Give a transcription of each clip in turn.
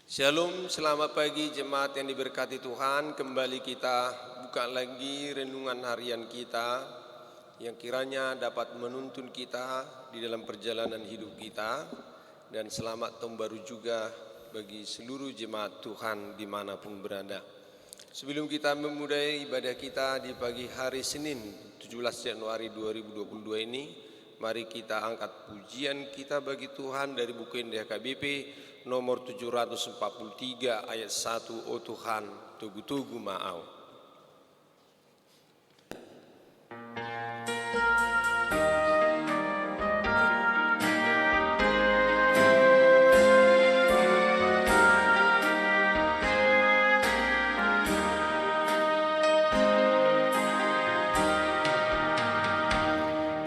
Shalom, selamat pagi jemaat yang diberkati Tuhan. Kembali kita buka lagi renungan harian kita yang kiranya dapat menuntun kita di dalam perjalanan hidup kita. Dan selamat tahun baru juga bagi seluruh jemaat Tuhan dimanapun berada. Sebelum kita memulai ibadah kita di pagi hari Senin 17 Januari 2022 ini, mari kita angkat pujian kita bagi Tuhan dari buku Indah KBP nomor 743 ayat 1. Oh Tuhan, tugu-tugu ma'au.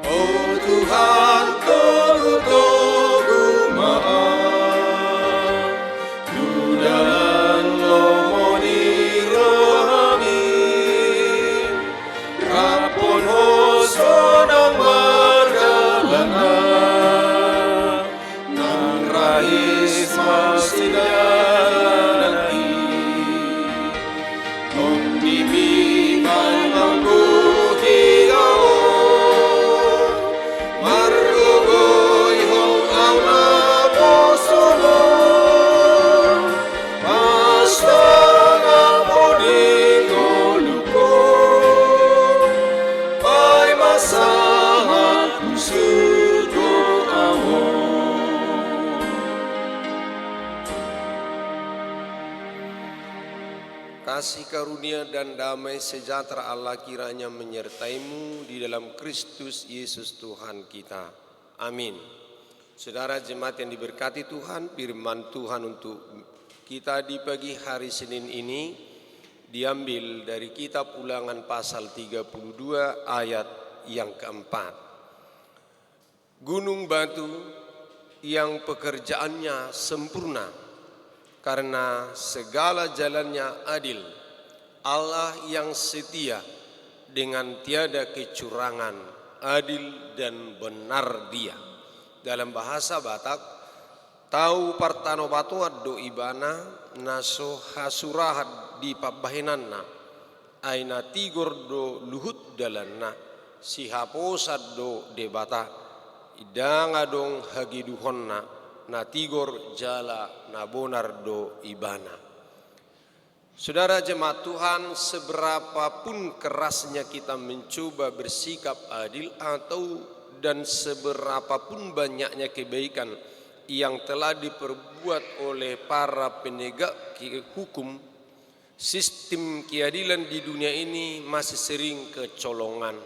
Oh Tuhan, tugu-tugu ma'au, dudan lomoni rohami, kapon hosonang margalana, nang rahis masidalaki, om bibiman ang buhigaw, margogoy hong ang naposono, basta ang puding oluko, ay masahat sugo amo. Kasih karunia dan damai sejahtera Allah kiranya menyertaimu di dalam Kristus Yesus Tuhan kita. Amin. Saudara jemaat yang diberkati Tuhan, firman Tuhan untuk kita di pagi hari Senin ini diambil dari kitab Ulangan pasal 32 ayat yang keempat. Gunung batu yang pekerjaannya sempurna, karena segala jalannya adil, Allah yang setia dengan tiada kecurangan, adil dan benar Dia. Dalam bahasa Batak, tau partano batuat do ibana naso hasurahat di pabahinanna, aina tigor do luhut dalanna, sihaposat do debata, idang adong hagiduhonna, na tigor jala na bonar do ibana. Saudara jemaat Tuhan, seberapapun kerasnya kita mencoba bersikap adil dan seberapapun banyaknya kebaikan yang telah diperbuat oleh para penegak hukum, sistem keadilan di dunia ini masih sering kecolongan.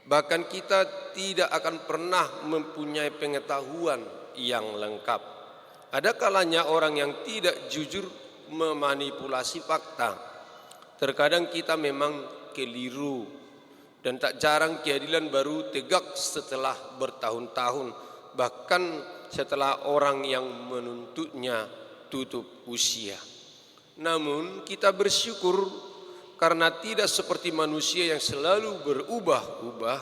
Bahkan kita tidak akan pernah mempunyai pengetahuan yang lengkap. Ada kalanya orang yang tidak jujur memanipulasi fakta. Terkadang kita memang keliru, dan tak jarang keadilan baru tegak setelah bertahun-tahun, bahkan setelah orang yang menuntutnya tutup usia. Namun kita bersyukur karena tidak seperti manusia yang selalu berubah-ubah,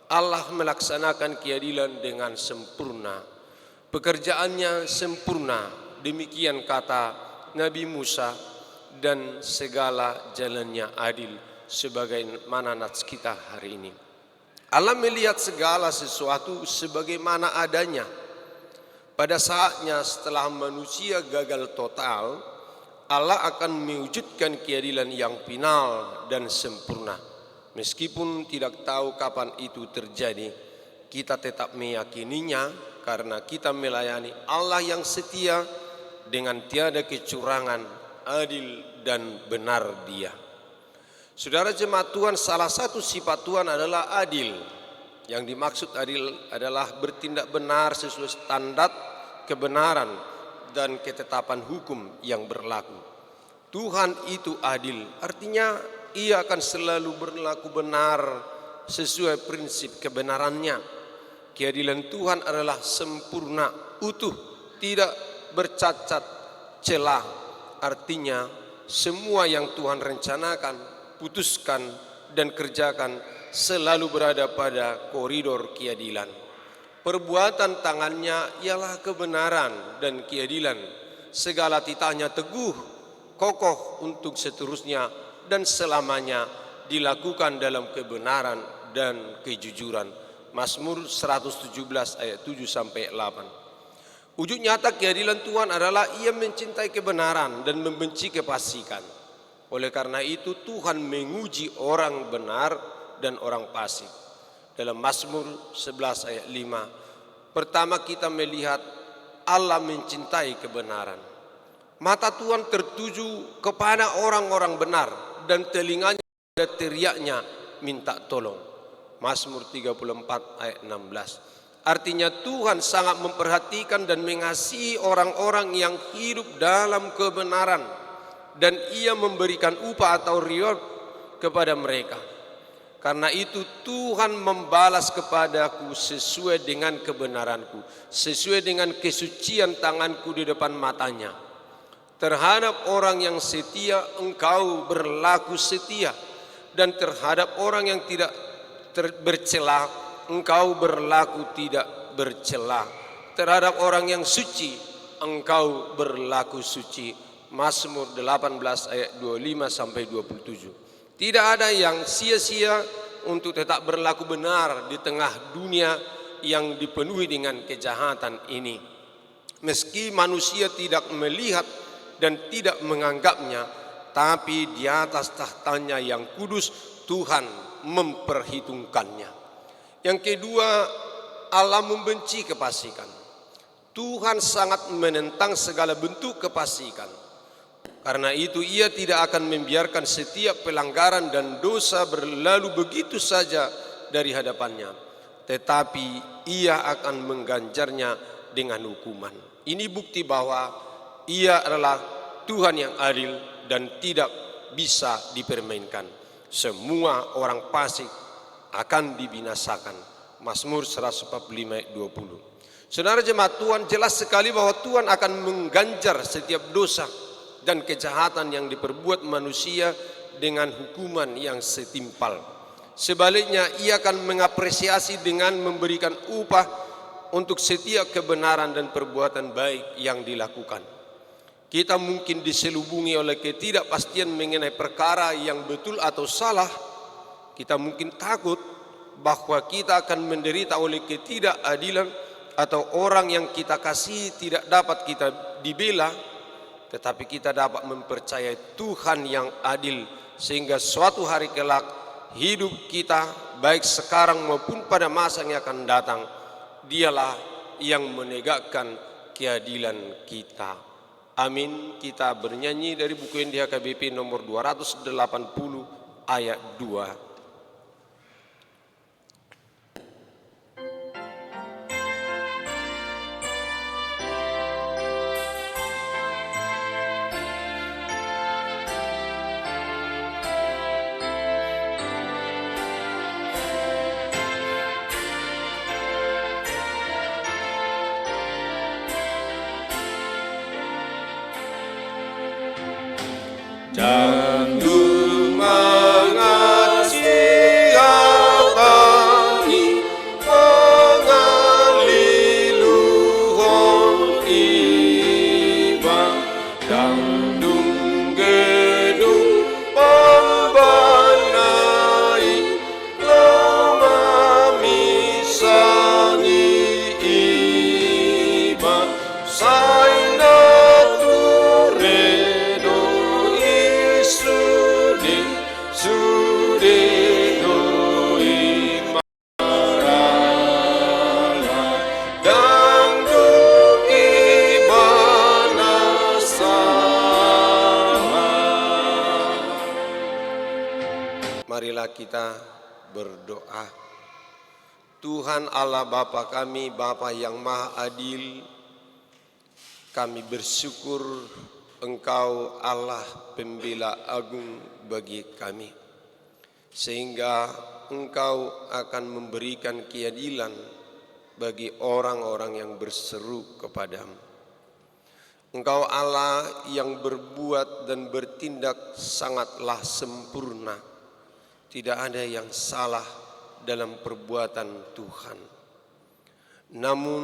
Allah melaksanakan keadilan dengan sempurna. Pekerjaannya sempurna, demikian kata Nabi Musa, dan segala jalannya adil, sebagaimana nats kita hari ini. Allah melihat segala sesuatu sebagaimana adanya. Pada saatnya setelah manusia gagal total, Allah akan mewujudkan keadilan yang final dan sempurna. Meskipun tidak tahu kapan itu terjadi, kita tetap meyakininya karena kita melayani Allah yang setia dengan tiada kecurangan, adil dan benar Dia. Saudara jemaat Tuhan, salah satu sifat Tuhan adalah adil. Yang dimaksud adil adalah bertindak benar sesuai standar kebenaran dan ketetapan hukum yang berlaku. Tuhan itu adil, artinya Ia akan selalu berlaku benar sesuai prinsip kebenarannya. Keadilan Tuhan adalah sempurna, utuh, tidak bercacat celah. Artinya semua yang Tuhan rencanakan, putuskan dan kerjakan selalu berada pada koridor keadilan. Perbuatan tangannya ialah kebenaran dan keadilan, segala titahnya teguh, kokoh untuk seterusnya dan selamanya dilakukan dalam kebenaran dan kejujuran. Mazmur 117 ayat 7 sampai 8. Wujud nyata keadilan Tuhan adalah Ia mencintai kebenaran dan membenci kefasikan. Oleh karena itu Tuhan menguji orang benar dan orang fasik. Dalam Mazmur 11 ayat 5, pertama kita melihat Allah mencintai kebenaran. Mata Tuhan tertuju kepada orang-orang benar dan telinganya ada teriaknya minta tolong. Mazmur 34 ayat 16. Artinya Tuhan sangat memperhatikan dan mengasihi orang-orang yang hidup dalam kebenaran, dan Ia memberikan upah atau reward kepada mereka. Karena itu Tuhan membalas kepadaku sesuai dengan kebenaranku, sesuai dengan kesucian tanganku di depan matanya. Terhadap orang yang setia Engkau berlaku setia, dan terhadap orang yang tidak bercela Engkau berlaku tidak bercela. Terhadap orang yang suci Engkau berlaku suci. Mazmur 18 ayat 25 sampai 27. Tidak ada yang sia-sia untuk tetap berlaku benar di tengah dunia yang dipenuhi dengan kejahatan ini. Meski manusia tidak melihat dan tidak menganggapnya, tapi di atas tahtanya yang kudus Tuhan memperhitungkannya. Yang kedua, Allah membenci kefasikan. Tuhan sangat menentang segala bentuk kefasikan. Karena itu Ia tidak akan membiarkan setiap pelanggaran dan dosa berlalu begitu saja dari hadapannya, tetapi Ia akan mengganjarnya dengan hukuman. Ini bukti bahwa Ia adalah Tuhan yang adil dan tidak bisa dipermainkan. Semua orang fasik akan dibinasakan. Mazmur 145 ayat 20. Saudara jemaat Tuhan, jelas sekali bahwa Tuhan akan mengganjar setiap dosa dan kejahatan yang diperbuat manusia dengan hukuman yang setimpal. Sebaliknya Ia akan mengapresiasi dengan memberikan upah untuk setiap kebenaran dan perbuatan baik yang dilakukan. Kita mungkin diselubungi oleh ketidakpastian mengenai perkara yang betul atau salah. Kita mungkin takut bahwa kita akan menderita oleh ketidakadilan atau orang yang kita kasihi tidak dapat kita dibela. Tetapi kita dapat mempercayai Tuhan yang adil, sehingga suatu hari kelak hidup kita baik sekarang maupun pada masa yang akan datang, Dialah yang menegakkan keadilan kita. Amin. Kita bernyanyi dari buku India KBP nomor 280 ayat 2. Jangan mengasihani pengaliluhon iba, dandung gedung pembanai lama misangi iba saina marilah kita berdoa. Tuhan Allah Bapa kami, Bapa yang Maha Adil, kami bersyukur Engkau Allah Pembela Agung bagi kami, sehingga Engkau akan memberikan keadilan bagi orang-orang yang berseru kepadamu. Engkau Allah yang berbuat dan bertindak sangatlah sempurna. Tidak ada yang salah dalam perbuatan Tuhan. Namun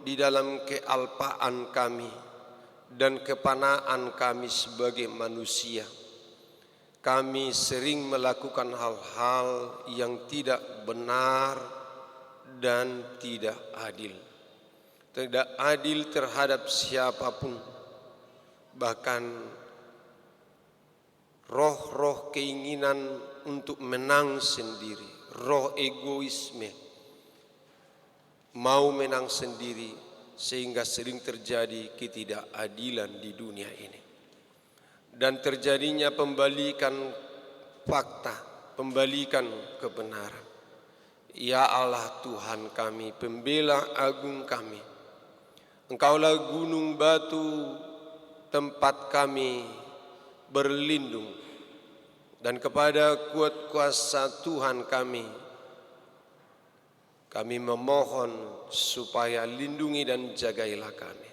di dalam kealpaan kami, dan kepanaan kami sebagai manusia. Kami sering melakukan hal-hal yang tidak benar dan tidak adil. Tidak adil terhadap siapapun, bahkan roh-roh keinginan untuk menang sendiri, roh egoisme, mau menang sendiri, sehingga sering terjadi ketidakadilan di dunia ini. Dan terjadinya pembalikan fakta, pembalikan kebenaran. Ya Allah Tuhan kami, pembela agung kami, Engkaulah gunung batu tempat kami berlindung, dan kepada kuat kuasa Tuhan kami memohon supaya lindungi dan jagailah kami.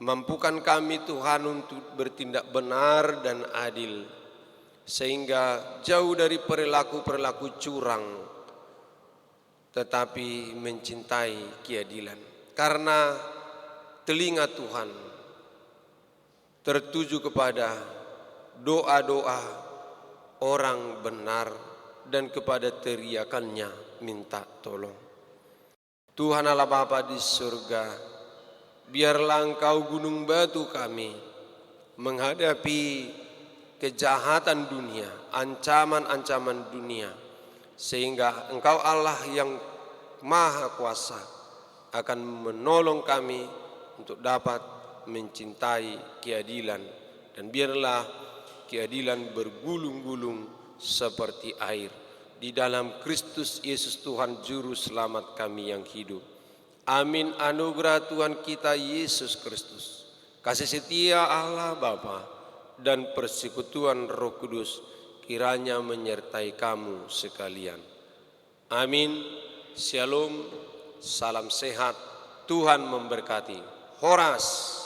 Mampukan kami Tuhan untuk bertindak benar dan adil, sehingga jauh dari perilaku-perilaku curang, tetapi mencintai keadilan. Karena telinga Tuhan tertuju kepada doa-doa orang benar dan kepada teriakannya minta tolong. Tuhan Allah Bapa di surga, biarlah Engkau gunung batu kami menghadapi kejahatan dunia, ancaman-ancaman dunia, sehingga Engkau Allah yang Maha Kuasa akan menolong kami untuk dapat mencintai keadilan, dan biarlah keadilan bergulung-gulung seperti air di dalam Kristus Yesus Tuhan Juru Selamat kami yang hidup. Amin. Anugerah Tuhan kita Yesus Kristus, kasih setia Allah Bapa, dan persekutuan Roh Kudus kiranya menyertai kamu sekalian. Amin. Shalom. Salam sehat, Tuhan memberkati. Horas.